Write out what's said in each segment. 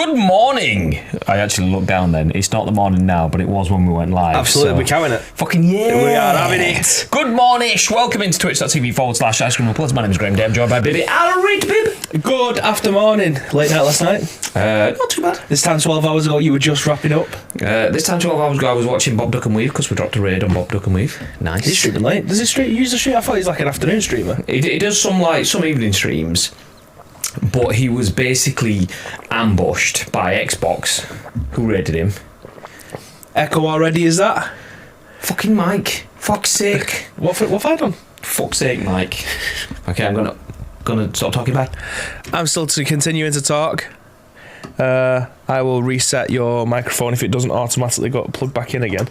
Good morning. I actually looked down then. It's not the morning now, but it was when we went live. Absolutely, so. we're counting it. Fucking yeah. We are having it. Good morning-ish. Welcome into twitch.tv/Ice Cream Reports. My name is Graham Day. I'm joined by Bibby. Alright, Bib. Good after morning. Late night last night? Not too bad. This time 12 hours ago, you were just wrapping up. This time 12 hours ago, I was watching Bob Duck and Weave because we dropped a raid on Bob Duck and Weave. Nice. He's streaming late. Does he use the stream? I thought he's like an afternoon streamer. He does some evening streams. But he was basically ambushed by Xbox, who raided him. Echo already, is that? Fucking Mike. Fuck's sake. What have I done? Fuck's sake, Mike. Okay, I'm gonna stop talking back. I'm still continuing to talk. I will reset your microphone if it doesn't automatically go plug back in again.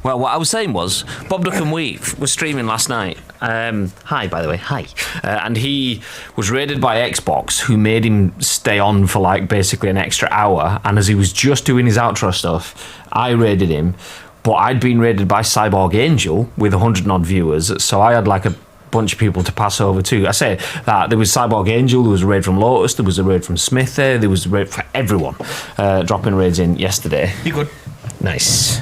Well, what I was saying was, Bob Duck and Weave was streaming last night. Hi, by the way, hi. And he was raided by Xbox, who made him stay on for basically an extra hour. And as he was just doing his outro stuff, I raided him. But I'd been raided by Cyborg Angel with 100 and odd viewers, so I had a bunch of people to pass over to. I say that there was Cyborg Angel, there was a raid from Lotus, there was a raid from Smith there was a raid for everyone dropping raids in yesterday. You good? Nice.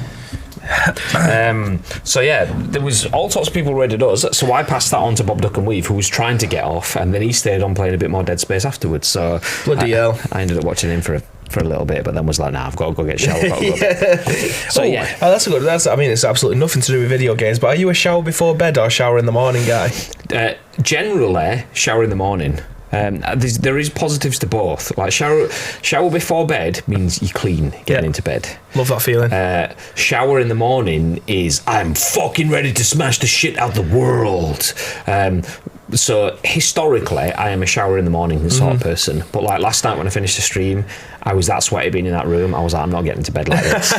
So yeah, there was all sorts of people raided us, so I passed that on to Bob Duck and Weave, who was trying to get off, and then he stayed on playing a bit more Dead Space afterwards. So bloody hell. I ended up watching him for a little bit, but then was like, nah, I've got to go get a shower. So yeah. Oh, that's good. It's absolutely nothing to do with video games, but are you a shower before bed or shower in the morning guy? Generally, shower in the morning. There is positives to both. Shower before bed means you're clean getting into bed. Love that feeling. Shower in the morning is I'm fucking ready to smash the shit out the world. So historically, I am a shower in the morning sort of person. But last night when I finished the stream, I was that sweaty being in that room. I was like, I'm not getting to bed like this.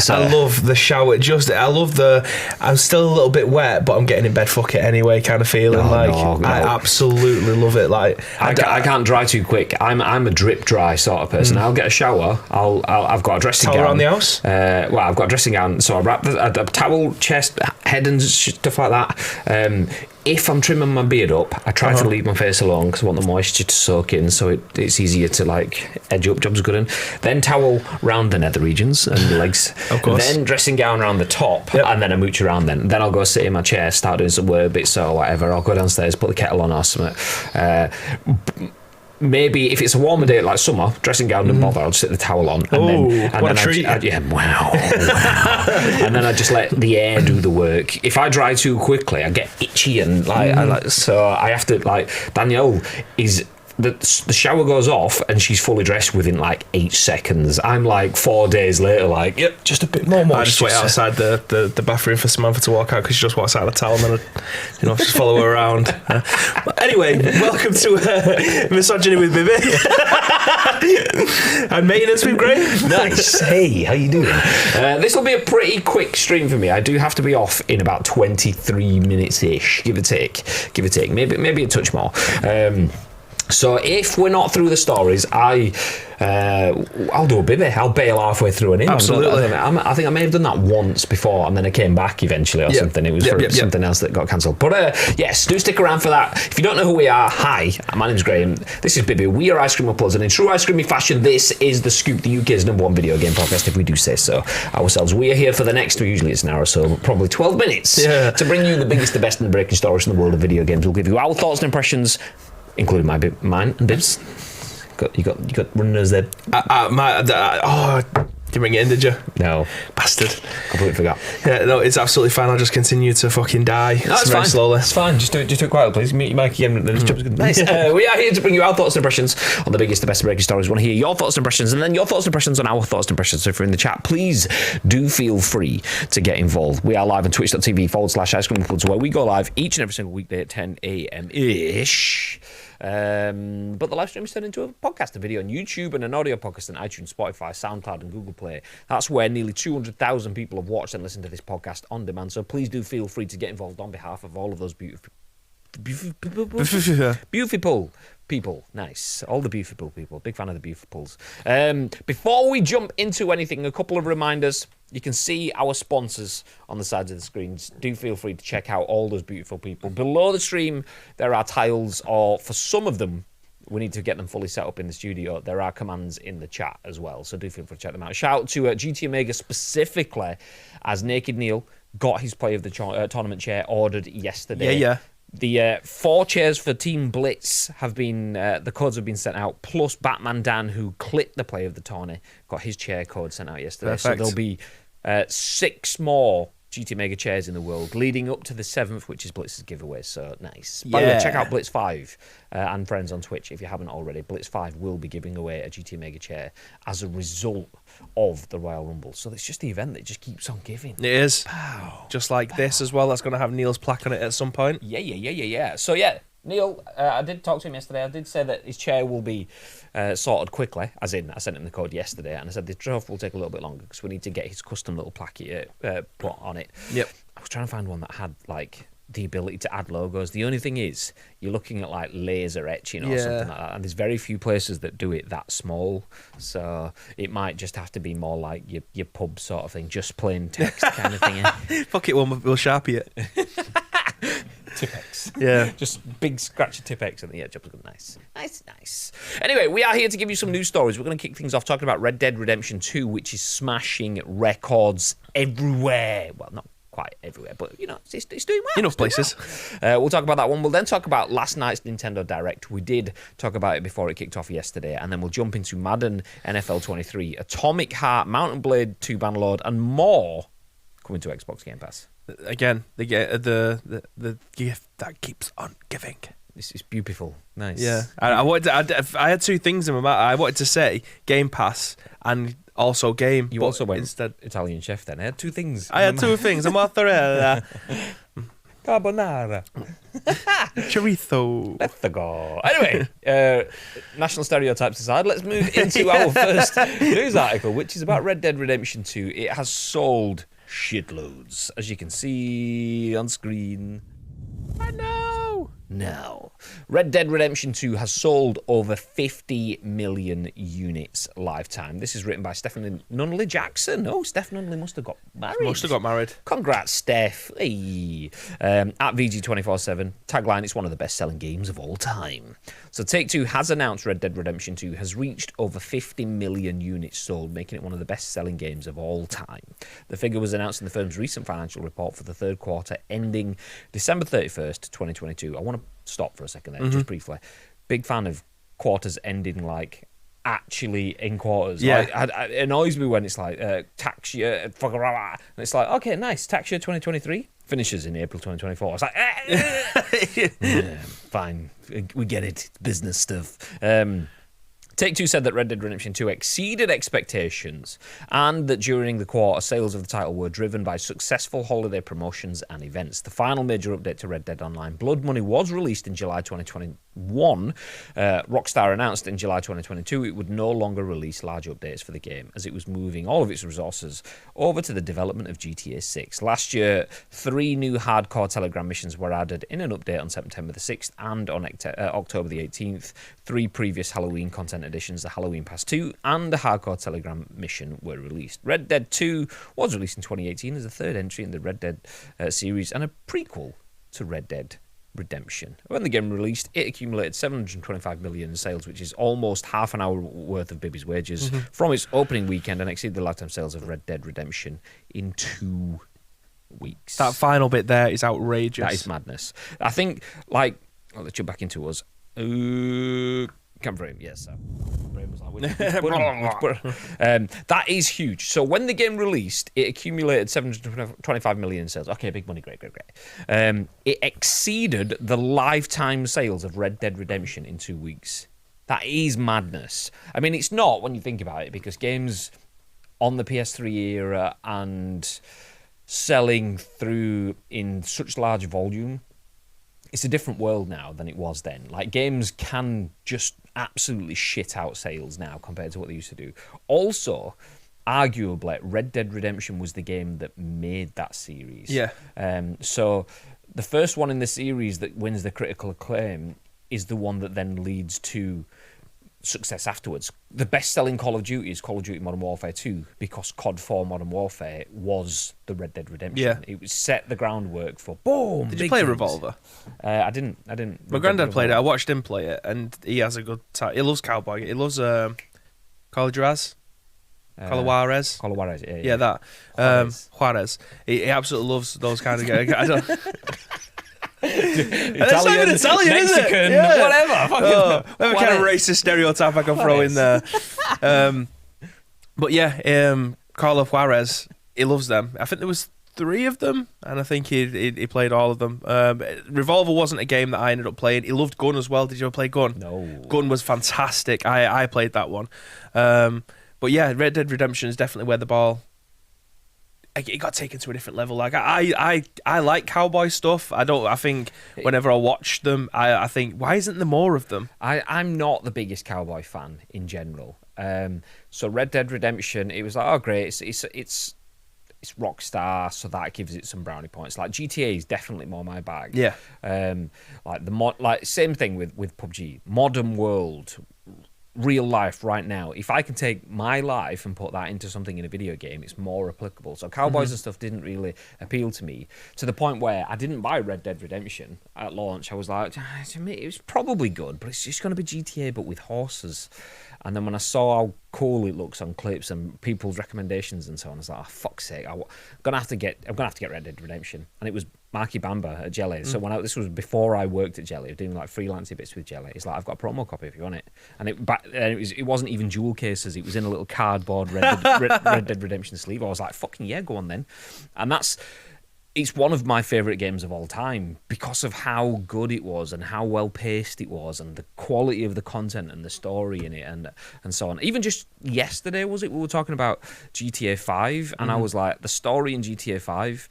so I love the shower. I'm still a little bit wet, but I'm getting in bed, fuck it anyway kind of feeling. No. I absolutely love it. I can't dry too quick. I'm a drip dry sort of person. I'll get a shower. I've got a dressing gown around the house. I've got a dressing gown, so I wrap a towel, chest, head, and stuff like that. If I'm trimming my beard up, I try to leave my face alone because I want the moisture to soak in, so it's easier to edge up. Job's good. And then towel round the nether regions and the legs. Of course. Then dressing gown around the top, and then I mooch around. Then I'll go sit in my chair, start doing some word bits or whatever. I'll go downstairs, put the kettle on or something. Maybe if it's a warmer day like summer, dressing gown and bother, I'll just sit the towel on. What a treat. Wow. And then I just let the air do the work. If I dry too quickly, I get itchy and so I have to Danielle is. The shower goes off and she's fully dressed within 8 seconds. I'm 4 days later, yep, just a bit more moisture. I just wait outside the bathroom for Samantha to walk out because she just walks out of the towel and then just follow her around. But anyway, welcome to Misogyny with Bibi and Maintenance with Graham. Nice. Hey, how you doing? This will be a pretty quick stream for me. I do have to be off in about 23 minutes-ish, give or take. Maybe a touch more. So if we're not through the stories, I'll do a bibby. I'll bail halfway through an in. Absolutely. I think I may have done that once before, and then I came back eventually or something. It was something else that got cancelled. But yes, do stick around for that. If you don't know who we are, hi, my name's Graham. This is Bibby. We are Ice Cream Uploads, and in true Ice Creamy fashion, this is The Scoop, the UK's #1 video game podcast, if we do say so ourselves. We are here for the next, usually it's an hour or so, but probably 12 minutes, to bring you the biggest, the best, and the breaking stories in the world of video games. We'll give you our thoughts and impressions, including mine and Bibs. You got runners there. You bring it in, did you? No, bastard. Completely forgot. Yeah, no, it's absolutely fine. I'll just continue to fucking die. No, it's fine. Slowly. It's fine. Just do it quietly, please. Meet your mic again. This job's good. Nice. We are here to bring you our thoughts and impressions on the biggest, the best breaking stories. We want to hear your thoughts and impressions, and then your thoughts and impressions on our thoughts and impressions. So if you're in the chat, please do feel free to get involved. We are live on twitch.tv/Ice Cream Reports, where we go live each and every single weekday at 10 a.m. ish. But the live stream is turned into a podcast, a video on YouTube, and an audio podcast on iTunes, Spotify, SoundCloud, and Google Play. That's where nearly 200,000 people have watched and listened to this podcast on demand. So please do feel free to get involved on behalf of all of those beautiful people. Nice. All the beautiful people. Big fan of the beautifuls. Before we jump into anything, a couple of reminders. You can see our sponsors on the sides of the screens. Do feel free to check out all those beautiful people. Below the stream, there are tiles, or for some of them, we need to get them fully set up in the studio. There are commands in the chat as well, so do feel free to check them out. Shout out to GT Omega specifically, as Naked Neil got his play of the tournament chair ordered yesterday. Yeah. The 4 chairs for Team Blitz have been, the codes have been sent out, plus Batman Dan, who clipped the play of the tourney, got his chair code sent out yesterday. Perfect. So there'll be 6 more GT Mega chairs in the world, leading up to the 7th, which is Blitz's giveaway. So nice. By the way, check out Blitz 5 and friends on Twitch if you haven't already. Blitz 5 will be giving away a GT Mega chair as a result of the Royal Rumble. So it's just the event that just keeps on giving. It is. Just like this as well. That's going to have Neil's plaque on it at some point. Yeah. So yeah, Neil, I did talk to him yesterday. I did say that his chair will be sorted quickly, as in I sent him the code yesterday, and I said the trophy will take a little bit longer because we need to get his custom little plaque put on it. Yep. I was trying to find one that had like the ability to add logos. The only thing is, you're looking at like laser etching or something like that, and there's very few places that do it that small. So it might just have to be more like your pub sort of thing, just plain text kind of thing. Fuck it, we'll Sharpie it. Tipex. Yeah. Just big scratchy Tipex and the edge. Nice. Anyway, we are here to give you some news stories. We're going to kick things off talking about Red Dead Redemption 2, which is smashing records everywhere. Well, not quite everywhere, but, you know, it's doing well. Enough places. We'll talk about that one. We'll then talk about last night's Nintendo Direct. We did talk about it before it kicked off yesterday, and then we'll jump into Madden, NFL 23, Atomic Heart, Mountain Blade 2 Bannerlord, and more coming to Xbox Game Pass. Again, the gift that keeps on giving. This is beautiful. Nice. Yeah. I had 2 things in my mind. I wanted to say Game Pass and also game. You also went instead Italian chef then. I had 2 things. I had 2 things. A mozzarella. Carbonara. Chorizo. Let's go. Anyway, national stereotypes aside, let's move into our first news article, which is about Red Dead Redemption 2. It has sold shitloads, as you can see on screen. I know. Now, Red Dead Redemption 2 has sold over 50 million units lifetime. This is written by Stephany Nunneley-Jackson. Oh, Steph Nunneley must have got married. Congrats, Steph. Hey. At VG247, tagline, it's one of the best-selling games of all time. So Take-Two has announced Red Dead Redemption 2 has reached over 50 million units sold, making it one of the best-selling games of all time. The figure was announced in the firm's recent financial report for the third quarter, ending December 31st, 2022. I want to stop for a second there, just briefly. Big fan of quarters ending like actually in quarters. Yeah. Like, it annoys me when it's like tax year, and it's like, okay, nice, tax year 2023 finishes in April 2024. It's like, yeah, fine, we get it, it's business stuff. Take-Two said that Red Dead Redemption 2 exceeded expectations and that during the quarter, sales of the title were driven by successful holiday promotions and events. The final major update to Red Dead Online, Blood Money, was released in July 2021. Rockstar announced in July 2022 it would no longer release large updates for the game as it was moving all of its resources over to the development of GTA 6. Last year, 3 new hardcore Telegram missions were added in an update on September the 6th and on October the 18th. 3 previous Halloween content editions, the Halloween Pass 2 and the Hardcore Telegram mission, were released. Red Dead 2 was released in 2018 as the 3rd entry in the Red Dead series and a prequel to Red Dead Redemption. When the game released, it accumulated 725 million in sales, which is almost half an hour worth of Bibby's wages from its opening weekend and exceeded the lifetime sales of Red Dead Redemption in 2 weeks. That final bit there is outrageous. That is madness. I think, like, let's jump back into us. Come frame, yes. That is huge. So when the game released, it accumulated 725 million in sales. Okay, big money, great. It exceeded the lifetime sales of Red Dead Redemption in 2 weeks. That is madness. I mean, it's not when you think about it, because games on the PS3 era and selling through in such large volume, it's a different world now than it was then. Like, games can just absolutely shit out sales now compared to what they used to do. Also, arguably, Red Dead Redemption was the game that made that series. Yeah. So the first one in the series that wins the critical acclaim is the one that then leads to success afterwards. The best-selling Call of Duty is Call of Duty Modern Warfare 2 because COD 4 Modern Warfare was the Red Dead Redemption. Yeah. It was set the groundwork for boom. Did you play games. Revolver? I didn't. My granddad played it. I watched him play it, and he has a good time. He loves cowboy. He loves Call of Juarez. Call of Juarez. Call of Juarez, Yeah, that. Juarez. He absolutely loves those kind of games. I don't. Italian, Mexican, Mexican, yeah. whatever. Whatever kind of racist stereotype I can throw in there. But yeah, Call of Juarez, he loves them. I think there was 3 of them, and I think he played all of them. Revolver wasn't a game that I ended up playing. He loved Gun as well. Did you ever play Gun? No. Gun was fantastic. I played that one. But yeah, Red Dead Redemption is definitely where the ball. It got taken to a different level. Like I like cowboy stuff. I think whenever I watch them, I think, why isn't there more of them? I'm not the biggest cowboy fan in general. So Red Dead Redemption, it was like, oh great, it's Rockstar, so that gives it some brownie points. Like GTA is definitely more my bag. Yeah. Like same thing with PUBG. Modern world, real life right now. If I can take my life and put that into something in a video game, it's more applicable. So cowboys and stuff didn't really appeal to me, to the point where I didn't buy Red Dead Redemption at launch. I was like, to me, it was probably good, but it's just going to be GTA but with horses. And then when I saw how cool it looks on clips and people's recommendations and so on, I was like, oh, fuck's sake, I'm gonna have to get Red Dead Redemption. And it was Marky Bamba at Jelly. So this was before I worked at Jelly, doing like freelancing bits with Jelly. It's like, I've got a promo copy if you want it. And it wasn't even jewel cases. It was in a little cardboard Red Dead Redemption sleeve. I was like, fucking yeah, go on then. And it's one of my favourite games of all time because of how good it was and how well paced it was and the quality of the content and the story in it and so on. Even just yesterday, we were talking about GTA 5 and I was like, the story in GTA 5,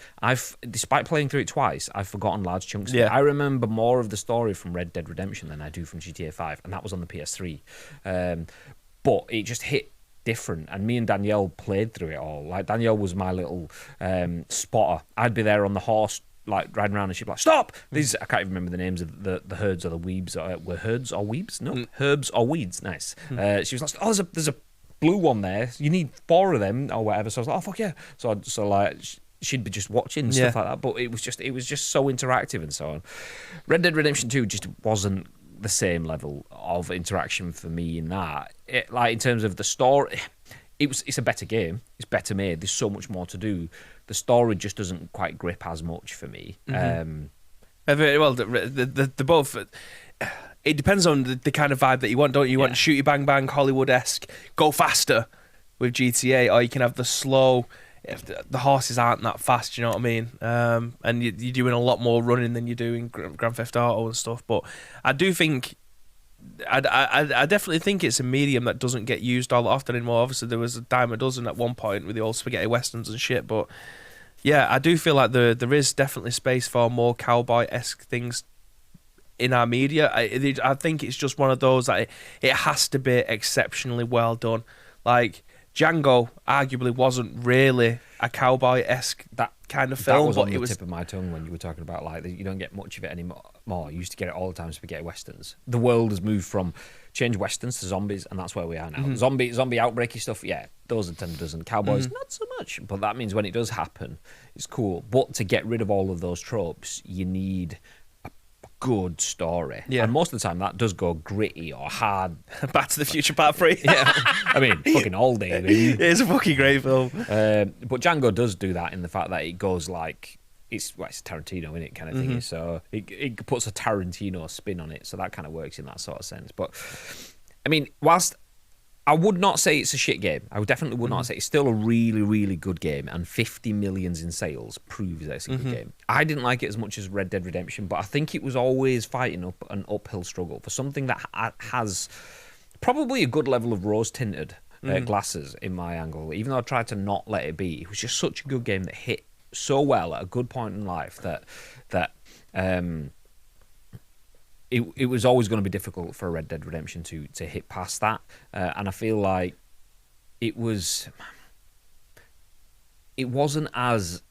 despite playing through it twice, I've forgotten large chunks of it. I remember more of the story from Red Dead Redemption than I do from GTA 5, and that was on the PS3. But it just hit different, and me and Danielle played through it all. Like, Danielle was my little spotter. I'd be there on the horse, like riding around, and she'd be like, stop! These, I can't even remember the names of the herds or the weebs. Were herds or weebs? No, herbs or weeds. Nice. She was like, oh, there's a blue one there. You need 4 of them or whatever. So I was like, oh fuck yeah. So like, she'd be just watching stuff like that. But it was just so interactive and so on. Red Dead Redemption 2 just wasn't the same level of interaction for me in that. Like, in terms of the story, it's a better game. It's better made. There's so much more to do. The story just doesn't quite grip as much for me. Well, the both. It depends on the kind of vibe that you want, don't you? You want shooty bang bang, Hollywood-esque, go faster with GTA, or you can have the slow. If the horses aren't that fast, you know what I mean? And you're doing a lot more running than you do in Grand Theft Auto and stuff. But I do think, I definitely think it's a medium that doesn't get used all that often anymore. Obviously, there was a dime a dozen at one point with the old spaghetti westerns and shit. But yeah, I do feel like there is definitely space for more cowboy-esque things in our media. I think it's just one of those that it has to be exceptionally well done. Like, Django arguably wasn't really a cowboy-esque that kind of film. That was on the tip of my tongue when you were talking about, like, you don't get much of it anymore. You used to get it all the time, spaghetti westerns. The world has moved from change westerns to zombies, and that's where we are now. Zombie outbreaky stuff, yeah, those are 10 a dozen. Cowboys, not so much. But that means when it does happen, it's cool. But to get rid of all of those tropes, you need good story. And most of the time that does go gritty or hard. Back to the Future Part 3. I mean, fucking all day. It's a fucking great film. But Django does do that in the fact that it goes like, it's Tarantino, isn't it, kind of thing. So it puts a Tarantino spin on it, so that kind of works in that sort of sense. But I mean, whilst I would not say it's a shit game, I definitely would not say it's still a really, really good game, and 50 millions in sales proves that it's a good game. I didn't like it as much as Red Dead Redemption, but I think it was always fighting up an uphill struggle for something that has probably a good level of rose-tinted glasses in my angle. Even though I tried to not let it be, it was just such a good game that hit so well at a good point in life that it was always going to be difficult for Red Dead Redemption to hit past that, and I feel like it wasn't as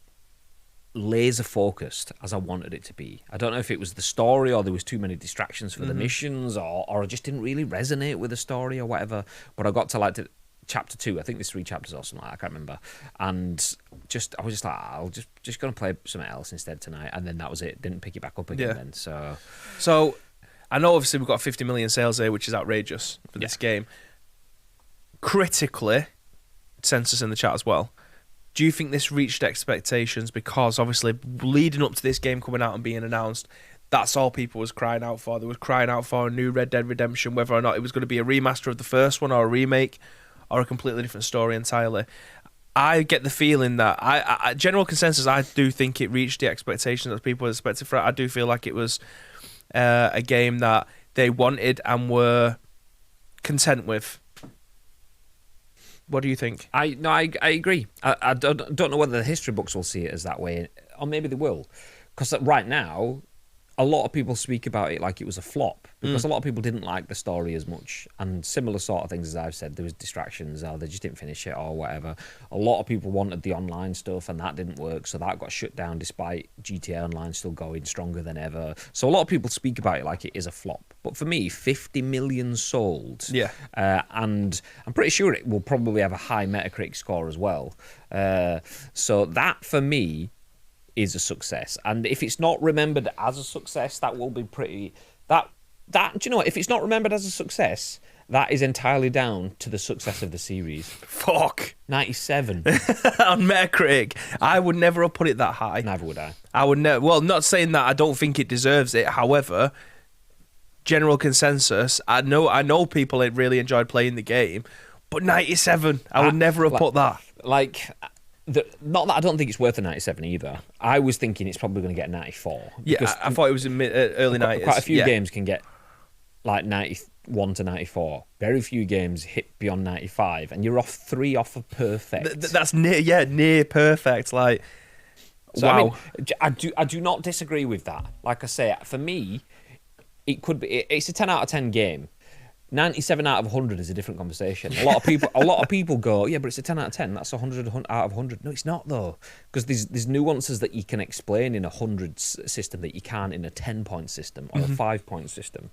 laser focused as I wanted it to be. I don't know if it was the story or there was too many distractions for the missions or I just didn't really resonate with the story or whatever. But I got to like chapter 2. I think there's 3 chapters or something like that, I can't remember. And I was just like, I'll just gonna play something else instead tonight. And then that was it. Didn't pick it back up again then. So I know obviously we've got 50 million sales here, which is outrageous for this game. Critically, census in the chat as well. Do you think this reached expectations? Because obviously leading up to this game coming out and being announced, that's all people was crying out for. They was crying out for a new Red Dead Redemption, whether or not it was going to be a remaster of the first one or a remake or a completely different story entirely. I get the feeling that, I general consensus, I do think it reached the expectations that people expected for it. I do feel like it was a game that they wanted and were content with. What do you think? I agree. I don't know whether the history books will see it as that way, or maybe they will, because right now a lot of people speak about it like it was a flop because a lot of people didn't like the story as much, and similar sort of things as I've said. There was distractions, or they just didn't finish it, or whatever. A lot of people wanted the online stuff, and that didn't work, so that got shut down despite GTA Online still going stronger than ever. So a lot of people speak about it like it is a flop. But for me, 50 million sold, and I'm pretty sure it will probably have a high Metacritic score as well. So that for me is a success, and if it's not remembered as a success, that will be pretty. That do you know what? If it's not remembered as a success, that is entirely down to the success of the series. Fuck. 97 on Metacritic. I would never have put it that high. Never would I. I would never. Well, not saying that I don't think it deserves it. However, general consensus. I know people that really enjoyed playing the game, but 97. I would never have put that. Not that I don't think it's worth a 97 either. I was thinking it's probably going to get 94. Yeah, I thought it was in early 90s. Quite a few games can get like 91 to 94. Very few games hit beyond 95, and you're off 3 off of perfect. That's near perfect. Like, so, wow. I mean, I do not disagree with that. Like I say, for me, it could be. It's a 10 out of 10 game. 97 out of 100 is a different conversation. A lot of people go, yeah, but it's a 10 out of 10. That's 100 out of 100. No, it's not though, because there's nuances that you can explain in a 100 system that you can't in a 10-point system or a 5-point system.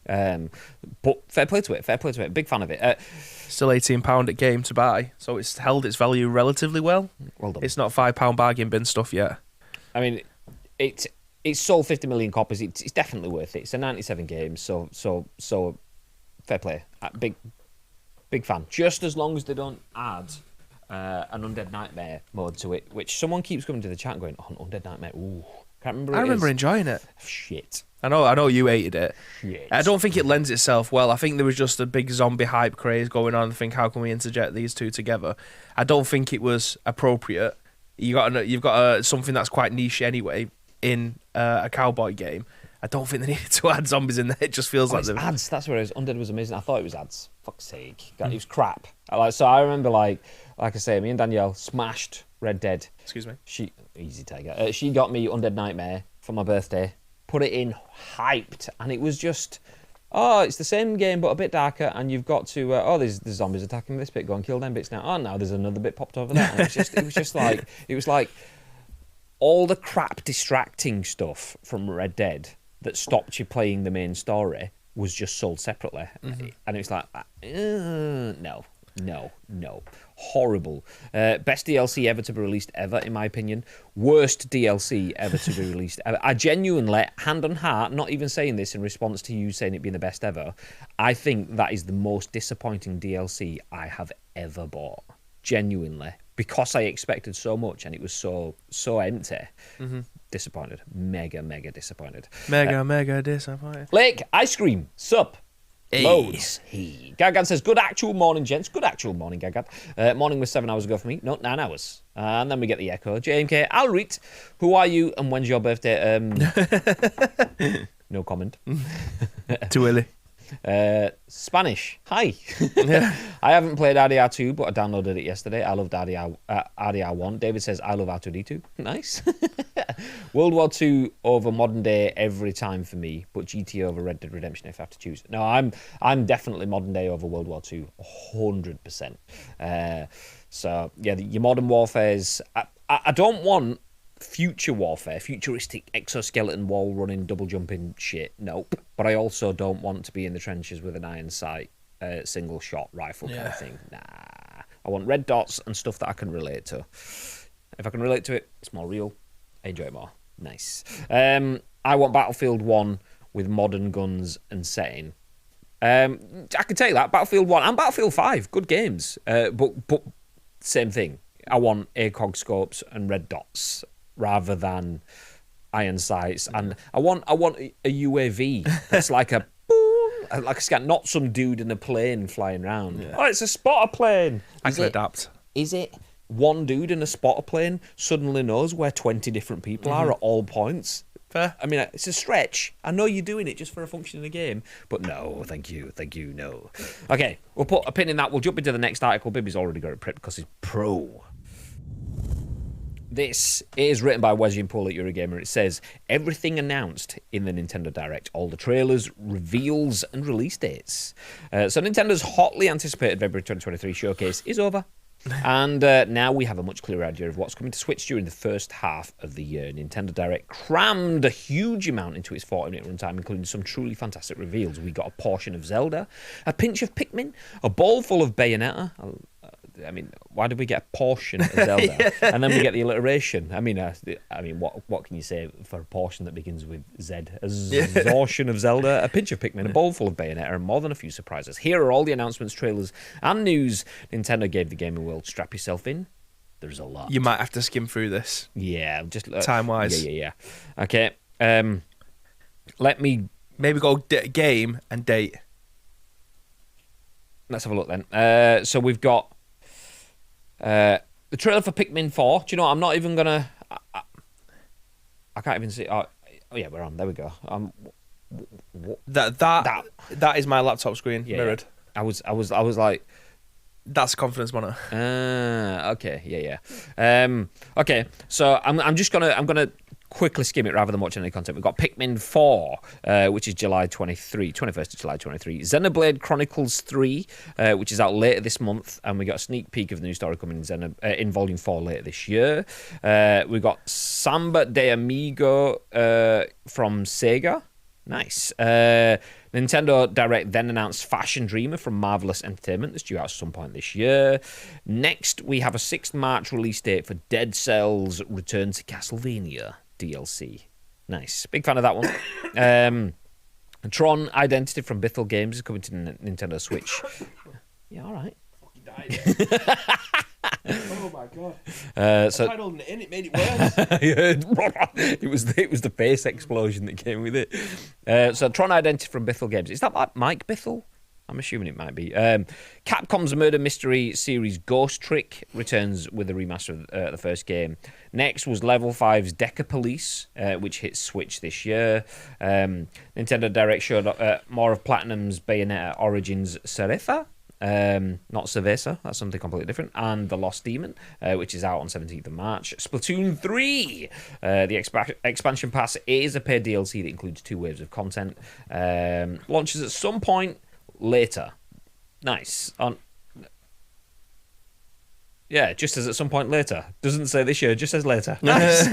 But fair play to it. Big fan of it. Still £18 a game to buy, so it's held its value relatively well. Well done. It's not £5 bargain bin stuff yet. I mean, it's sold 50 million copies. It's definitely worth it. It's a 97 game, so. Fair play. Big fan. Just as long as they don't add an Undead Nightmare mode to it, which someone keeps coming to the chat going, oh, Undead Nightmare, ooh. Can't remember I remember enjoying it. Shit. I know you hated it. Shit. I don't think it lends itself well. I think there was just a big zombie hype craze going on. I think, how can we interject these two together? I don't think it was appropriate. You've got something that's quite niche anyway in a cowboy game. I don't think they needed to add zombies in there. It just feels like ads. That's where it is. Undead was amazing. I thought it was ads. Fuck's sake. God, it was crap. So I remember, like I say, me and Danielle smashed Red Dead. Excuse me. Easy tiger. She got me Undead Nightmare for my birthday. Put it in, hyped, and it was just, it's the same game but a bit darker. And you've got to, there's zombies attacking this bit. Go and kill them bits now. Oh, now there's another bit popped over there. And it was like all the crap distracting stuff from Red Dead that stopped you playing the main story was just sold separately. And it was like, no. Horrible. Best DLC ever to be released ever, in my opinion. Worst DLC ever to be released ever. I genuinely, hand on heart, not even saying this in response to you saying it being the best ever, I think that is the most disappointing DLC I have ever bought. Genuinely. Because I expected so much and it was so empty. Disappointed. Mega disappointed. Mega disappointed. Lake, ice cream, sup. Hey. Loads. Hey. Gagad says, good actual morning, gents. Good actual morning, Gagad. Morning was 7 hours ago for me. No, 9 hours. And then we get the echo. JMK, I'll read. Who are you and when's your birthday? No comment. Too early. Spanish. Hi. Yeah. I haven't played RDR2, but I downloaded it yesterday. I loved RDR1. David says, I love R2D2. Nice. World War II over modern day every time for me, but GTA over Red Dead Redemption if I have to choose. No, I'm definitely modern day over World War II, 100%. So, yeah, your modern warfares. I don't want future warfare, futuristic exoskeleton wall running, double jumping shit. Nope. But I also don't want to be in the trenches with an iron sight, single shot rifle kind of thing. Nah. I want red dots and stuff that I can relate to. If I can relate to it, it's more real. I enjoy it more. Nice. I want Battlefield 1 with modern guns and setting. I can take that. Battlefield 1 and Battlefield 5, good games. But same thing. I want ACOG scopes and red dots rather than iron sights. And I want a UAV that's like a scan, not some dude in a plane flying around. Yeah. Oh, it's a spotter plane. I can adapt. Is it one dude in a spotter plane suddenly knows where 20 different people are at all points? Fair. I mean, it's a stretch. I know you're doing it just for a function in a game, but no, thank you, no. Okay, we'll put a pin in that. We'll jump into the next article. Bibby's already got it prepped because he's pro. This is written by Yin-Poole at Eurogamer. It says, everything announced in the Nintendo Direct, all the trailers, reveals, and release dates. So Nintendo's hotly anticipated February 2023 showcase is over. And now we have a much clearer idea of what's coming to Switch during the first half of the year. Nintendo Direct crammed a huge amount into its 40-minute runtime, including some truly fantastic reveals. We got a portion of Zelda, a pinch of Pikmin, a bowl full of Bayonetta. I mean, why did we get a portion of Zelda? And then we get the alliteration. I mean, what can you say for a portion that begins with Z? A zortion of Zelda, a pinch of Pikmin, a bowl full of Bayonetta, and more than a few surprises. Here are all the announcements, trailers, and news Nintendo gave the gaming world. Strap yourself in. There's a lot. You might have to skim through this. Yeah, just time-wise. Yeah. Okay. Let me maybe go game and date. Let's have a look then. So we've got. The trailer for Pikmin 4. Do you know what? I'm not even gonna. I can't even see. Oh yeah, we're on. There we go. That is my laptop screen mirrored. Yeah. I was like, that's a confidence monitor. Okay. Yeah. Okay. So I'm gonna quickly skim it rather than watching any content. We've got Pikmin 4, which is July 21st of July 23. Xenoblade Chronicles 3, which is out later this month, and we got a sneak peek of the new story coming in Volume 4 later this year. We've got Samba de Amigo from Sega. Nice. Nintendo Direct then announced Fashion Dreamer from Marvelous Entertainment. That's due out at some point this year. Next, we have a 6th March release date for Dead Cells Return to Castlevania DLC. Nice. Big fan of that one. Tron Identity from Bithell Games is coming to Nintendo Switch. Yeah, all right. Fucking died. Oh my god! So I tried holding it in, it made it worse. it was the face explosion that came with it. So Tron Identity from Bithell Games. Is that like Mike Bithell? I'm assuming it might be. Capcom's murder mystery series Ghost Trick returns with a remaster of the first game. Next was Level 5's Deca Police, which hits Switch this year. Nintendo Direct showed more of Platinum's Bayonetta Origins Ceretha. Not Cerveza, that's something completely different, and The Lost Demon, which is out on 17th of March. Splatoon 3, the expansion pass is a paid DLC that includes 2 waves of content. Launches at some point later. Nice. Yeah, just as at some point later. Doesn't say this year, just says later. Nice.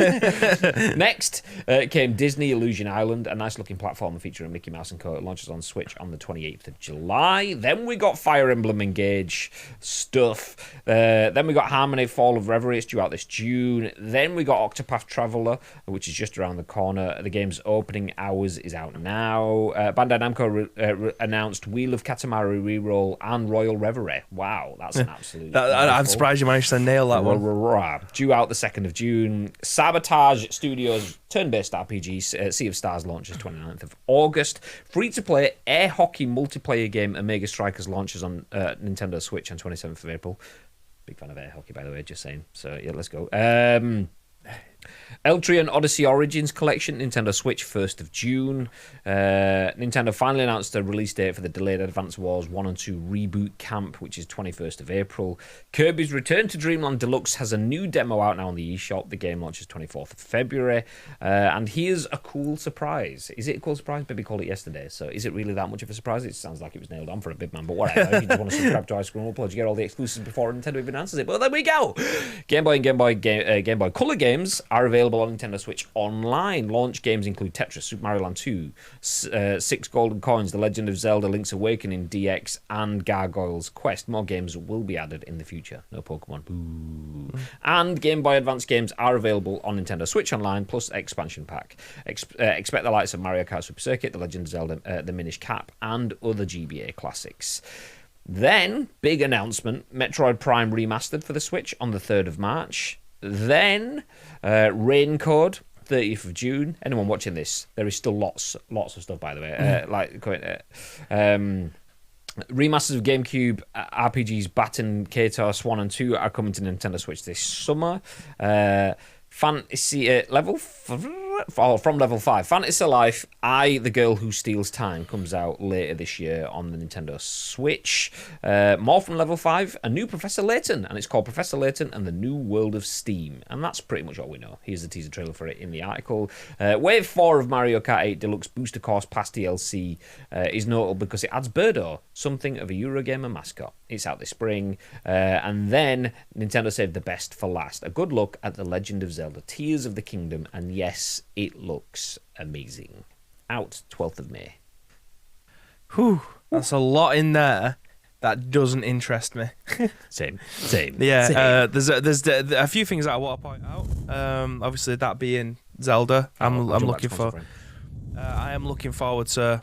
Next came Disney Illusion Island, a nice-looking platform featuring Mickey Mouse and Co. It launches on Switch on the 28th of July. Then we got Fire Emblem Engage stuff. Then we got Harmony Fall of Reverie. It's due out this June. Then we got Octopath Traveler, which is just around the corner. The game's opening hours is out now. Bandai Namco announced Wheel of Katamari Reroll and Royal Reverie. Wow, that's an absolute... I'm surprised you managed to nail that one. Due out the 2nd of June. Sabotage Studios turn-based RPG Sea of Stars launches 29th of August. Free-to-play air hockey multiplayer game Omega Strikers launches on Nintendo Switch on 27th of April. Big fan of air hockey, by the way, just saying. So, yeah, let's go. Eltrian Odyssey Origins Collection, Nintendo Switch, 1st of June. Nintendo finally announced a release date for the delayed Advance Wars 1 and 2 Reboot Camp, which is 21st of April. Kirby's Return to Dreamland Deluxe has a new demo out now on the eShop. The game launches 24th of February. And here's a cool surprise. Is it a cool surprise? Baby called it yesterday. So is it really that much of a surprise? It sounds like it was nailed on for a big man, but whatever. If you just want to subscribe to Ice Cream Upload, you get all the exclusives before Nintendo even announces it. But there we go. Game Boy and Game Boy Color games are available on Nintendo Switch Online. Launch games include Tetris, Super Mario Land 2, 6 Golden Coins, The Legend of Zelda, Link's Awakening, DX, and Gargoyle's Quest. More games will be added in the future. No Pokemon. Boo. And Game Boy Advance games are available on Nintendo Switch Online, plus expansion pack. Expect the likes of Mario Kart Super Circuit, The Legend of Zelda, The Minish Cap, and other GBA classics. Then, big announcement, Metroid Prime Remastered for the Switch on the 3rd of March. Then, Rain Code, 30th of June. Anyone watching this, there is still lots of stuff, by the way. Remasters of GameCube RPGs Baton, Kaitor, Swan, and 2 are coming to Nintendo Switch this summer. Fantasy from level 5. Fantasy Life, I, the Girl Who Steals Time, comes out later this year on the Nintendo Switch. More from level 5, a new Professor Layton, and it's called Professor Layton and the New World of Steam. And that's pretty much all we know. Here's the teaser trailer for it in the article. Wave 4 of Mario Kart 8 Deluxe Booster Course Pass DLC is notable because it adds Birdo, something of a Eurogamer mascot. It's out this spring. And then Nintendo saved the best for last. A good look at The Legend of Zelda, Tears of the Kingdom, and yes, it looks amazing. Out 12th of May. Whew, that's a lot in there that doesn't interest me. Same. Yeah, there's a few things that I want to point out. Obviously, that being Zelda, I am looking forward to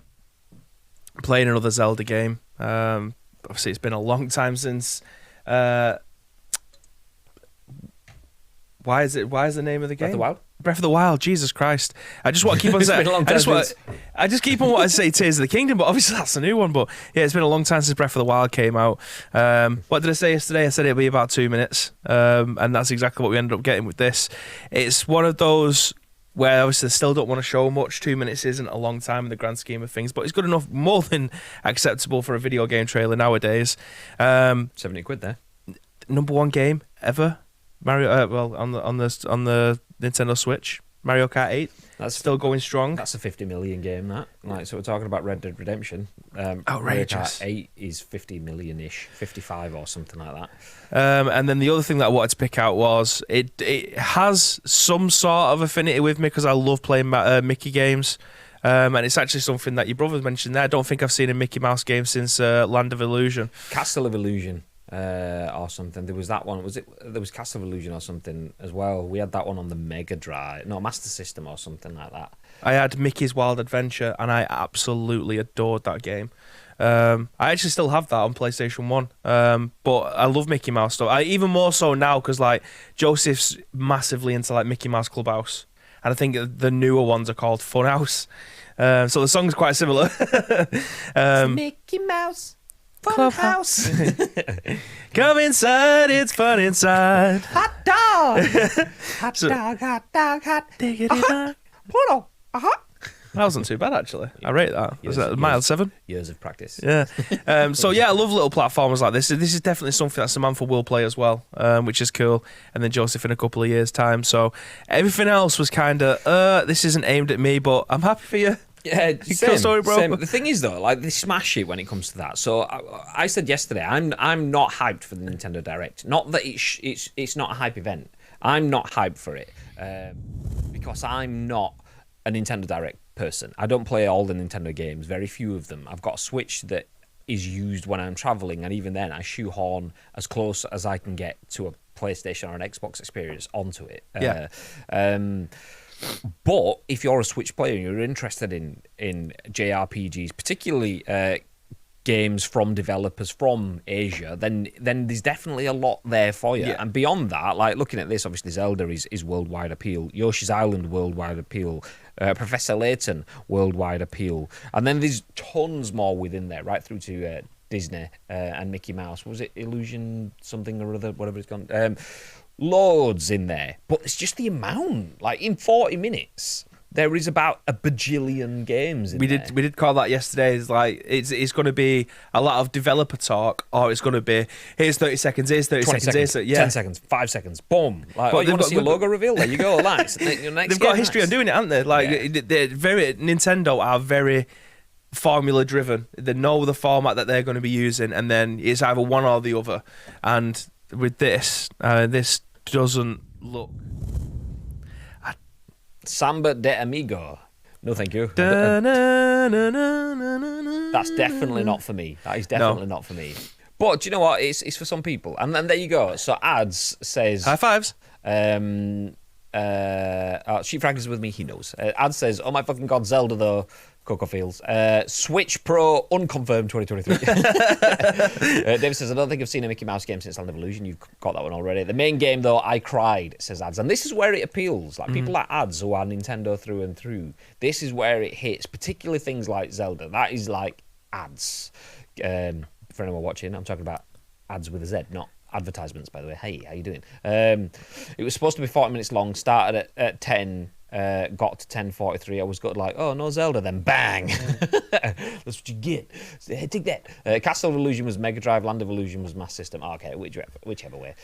playing another Zelda game. Obviously, it's been a long time since. Why is the name of the game? Breath of the Wild? Breath of the Wild. Jesus Christ! I just want to keep on saying. I just keep on wanting to say Tears of the Kingdom, but obviously that's a new one. But yeah, it's been a long time since Breath of the Wild came out. What did I say yesterday? I said it'll be about 2 minutes, and that's exactly what we ended up getting with this. It's one of those where obviously they still don't want to show much. 2 minutes isn't a long time in the grand scheme of things, but it's good enough, more than acceptable for a video game trailer nowadays. 70 quid there. Number 1 game ever. Mario, on the Nintendo Switch, Mario Kart 8. That's still going strong. That's a 50 million game. That, like, so we're talking about Red Dead Redemption. Outrageous. Mario Kart 8 is 50 million-ish, 55 or something like that. And then the other thing that I wanted to pick out was it has some sort of affinity with me because I love playing Mickey games. And it's actually something that your brother mentioned there. I don't think I've seen a Mickey Mouse game since Land of Illusion. Castle of Illusion. Or something. There was that one. There was Castle of Illusion or something as well. We had that one on the Mega Drive, Master System or something like that. I had Mickey's Wild Adventure, and I absolutely adored that game. I actually still have that on PlayStation 1. But I love Mickey Mouse stuff. Even more so now because like Joseph's massively into like Mickey Mouse Clubhouse, and I think the newer ones are called Funhouse. So the song's quite similar. Mickey Mouse Clubhouse. Come inside, it's fun inside. Hot dog. Hot dog. Diggity dog. Pluto. That wasn't too bad, actually. I rate that. Was that mild 7? Years of practice. Yeah. So, yeah, I love little platformers like this. This is definitely something that Samantha will play as well, which is cool. And then Joseph in a couple of years' time. So, everything else was kind of, this isn't aimed at me, but I'm happy for you. Yeah, same, story, bro. Same. The thing is, though, like they smash it when it comes to that. So I said yesterday, I'm not hyped for the Nintendo Direct. Not that it's not a hype event. I'm not hyped for it because I'm not a Nintendo Direct person. I don't play all the Nintendo games. Very few of them. I've got a Switch that is used when I'm traveling, and even then, I shoehorn as close as I can get to a PlayStation or an Xbox experience onto it. Yeah. But if you're a Switch player and you're interested in JRPGs, particularly games from developers from Asia, then there's definitely a lot there for you. Yeah. And beyond that, like looking at this, obviously Zelda is worldwide appeal, Yoshi's Island worldwide appeal, Professor Layton worldwide appeal, and then there's tons more within there, right through to Disney and Mickey Mouse. Was it Illusion something or other, whatever it's gone? Loads in there, but it's just the amount. Like in 40 minutes, there is about a bajillion games. We did call that yesterday. It's like it's going to be a lot of developer talk, or it's going to be here's 30 seconds, here's 30 seconds, here's 10 seconds, 5 seconds, boom. Like, you want to see a logo reveal? There you go. Nice. They've got a history on doing it, haven't they? Like Nintendo are very formula driven. They know the format that they're going to be using, and then it's either one or the other. And with this, this doesn't look Samba de Amigo. No, thank you. That's definitely not for me. That is definitely not for me. But do you know what? It's for some people. And then there you go. So Ads says... High fives. Sheep Frank is with me, he knows. Ads says, oh my fucking God, Zelda though. Coco Fields. Switch Pro unconfirmed 2023. David says, I don't think I've seen a Mickey Mouse game since Land of Illusion. You've got that one already. The main game, though, I cried, says Ads. And this is where it appeals. Like people like Ads who are Nintendo through and through. This is where it hits, particularly things like Zelda. That is like Ads. For anyone watching, I'm talking about Ads with a Z, not advertisements, by the way. Hey, how you doing? It was supposed to be 40 minutes long, started at 10, got to 10:43. I was good, like, oh, no Zelda, then bang. That's what you get. Hey, take that. Castle of Illusion was Mega Drive, Land of Illusion was Mass System. Oh, okay, whichever way.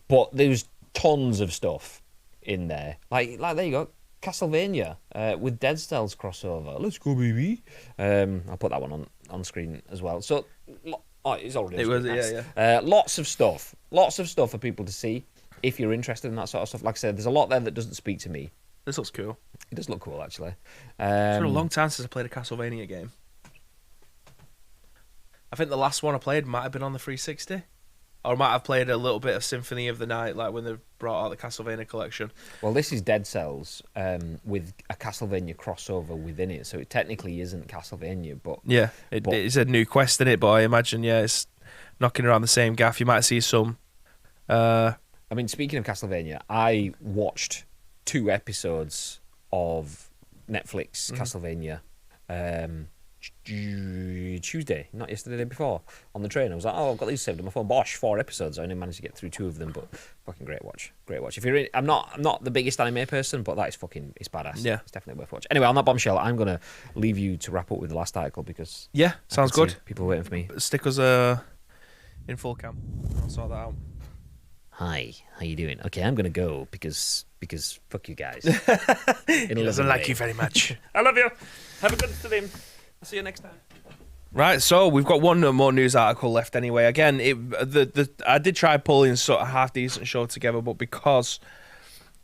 But there's tons of stuff in there. Like there you go. Castlevania with Dead Cells crossover. Let's go, baby. I'll put that one on screen as well. So, it's already. It was, nice. Lots of stuff for people to see if you're interested in that sort of stuff. Like I said, there's a lot there that doesn't speak to me. This looks cool. It does look cool, actually. It's been a long time since I played a Castlevania game. I think the last one I played might have been on the 360. Or I might have played a little bit of Symphony of the Night, like when they brought out the Castlevania collection. Well, this is Dead Cells with a Castlevania crossover within it, so it technically isn't Castlevania, but... Yeah, it's a new quest in it, but I imagine, it's knocking around the same gaff. You might see some... I mean, speaking of Castlevania, I watched 2 episodes of Netflix Castlevania Tuesday, not yesterday, the day before, on the train. I was like, oh, I've got these saved on my phone. Bosh, 4 episodes. I only managed to get through 2 of them, but fucking great watch. If you're I'm not the biggest anime person, but that is fucking, it's badass. Yeah. It's definitely worth watching. Anyway, on that bombshell, I'm going to leave you to wrap up with the last article because... Yeah, sounds good. People are waiting for me. Stick us in full cam. I'll sort that out. Hi, how you doing? Okay, I'm going to go because fuck you guys. He doesn't like you very much. I love you. Have a good stream. I'll see you next time. Right, so we've got one more news article left anyway. Again, I did try pulling sort of half-decent show together, but because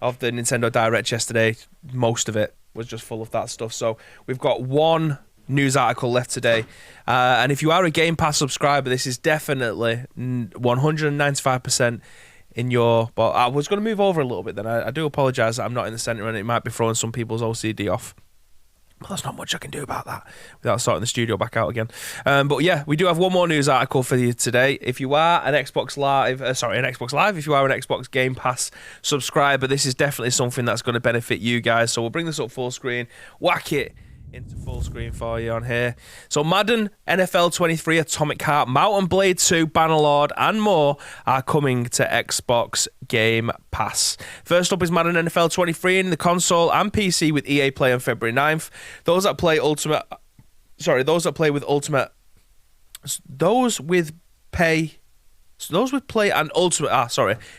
of the Nintendo Direct yesterday, most of it was just full of that stuff. So we've got one news article left today. And if you are a Game Pass subscriber, this is definitely 195% in your... Well, I was going to move over a little bit then. I do apologise that I'm not in the centre and it might be throwing some people's OCD off. Well, there's not much I can do about that without sorting the studio back out again. But yeah, we do have one more news article for you today. If you are an Xbox Live, if you are an Xbox Game Pass subscriber, this is definitely something that's going to benefit you guys. So we'll bring this up full screen, whack it into full screen for you on here. So Madden, NFL 23, Atomic Heart, Mountain Blade 2, Bannerlord and more are coming to Xbox Game Pass. First up is Madden NFL 23 in the console and PC with EA Play on February 9th. Those with Play and Ultimate...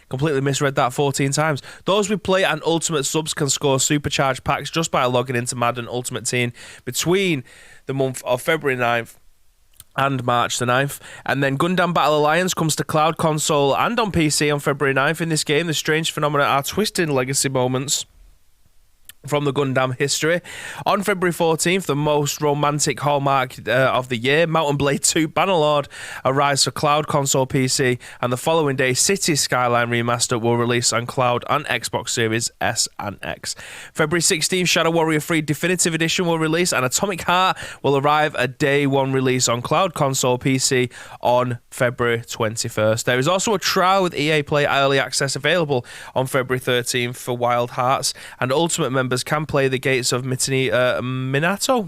completely misread that 14 times. Those with Play and Ultimate subs can score supercharged packs just by logging into Madden Ultimate Team between the month of February 9th and March the 9th. And then Gundam Battle Alliance comes to cloud, console and on PC on February 9th. In this game, the strange phenomena are twisted legacy moments from the Gundam history. On February 14th, the most romantic hallmark of the year, Mountain Blade 2 Bannerlord arrives for cloud, console, PC, and the following day, Cities Skyline Remaster will release on cloud and Xbox Series S and X. February 16th, Shadow Warrior 3 Definitive Edition will release, and Atomic Heart will arrive a day one release on cloud, console, PC on February 21st. There is also a trial with EA Play Early Access available on February 13th for Wild Hearts, and Ultimate members can play the gates of Minato.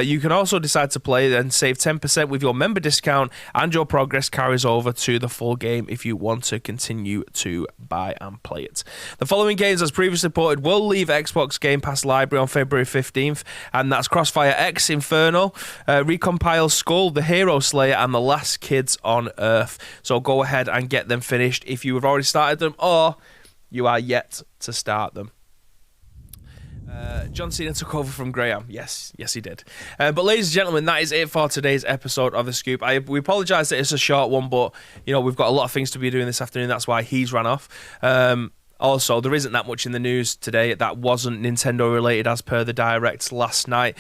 You can also decide to play and save 10% with your member discount, and your progress carries over to the full game if you want to continue to buy and play it. The following games, as previously reported, will leave Xbox Game Pass library on February 15th, and that's Crossfire X Inferno, Recompile Skull, The Hero Slayer, and The Last Kids on Earth. So go ahead and get them finished if you have already started them or you are yet to start them. John Cena took over from Graham. Yes, he did. But ladies and gentlemen, that is it for today's episode of The Scoop. We apologise that it's a short one, but we've got a lot of things to be doing this afternoon. That's why he's ran off. Also, there isn't that much in the news today that wasn't Nintendo related as per the Direct last night.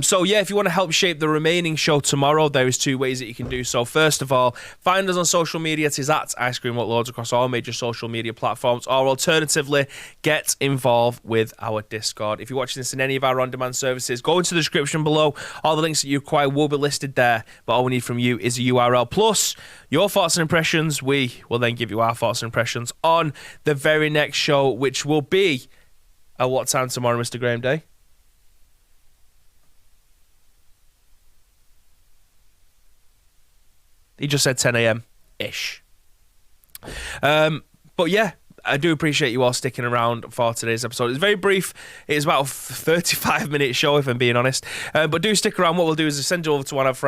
So yeah, if you want to help shape the remaining show tomorrow, there is 2 ways that you can do so. First of all, find us on social media. It is at Ice Cream Lords across all major social media platforms, or alternatively, get involved with our Discord. If you're watching this in any of our on-demand services, go into the description below. All the links that you require will be listed there, but all we need from you is a URL plus your thoughts and impressions. We will then give you our thoughts and impressions on the very next show, which will be at what time tomorrow, Mr. Graham Day? He just said 10 a.m.-ish. But yeah, I do appreciate you all sticking around for today's episode. It's very brief. It's about a 35-minute show, if I'm being honest. But do stick around. What we'll do is send you over to one of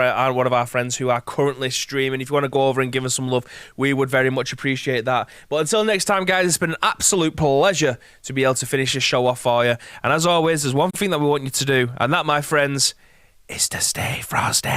our friends who are currently streaming. If you want to go over and give us some love, we would very much appreciate that. But until next time, guys, it's been an absolute pleasure to be able to finish this show off for you. And as always, there's one thing that we want you to do, and that, my friends, is to stay frosty.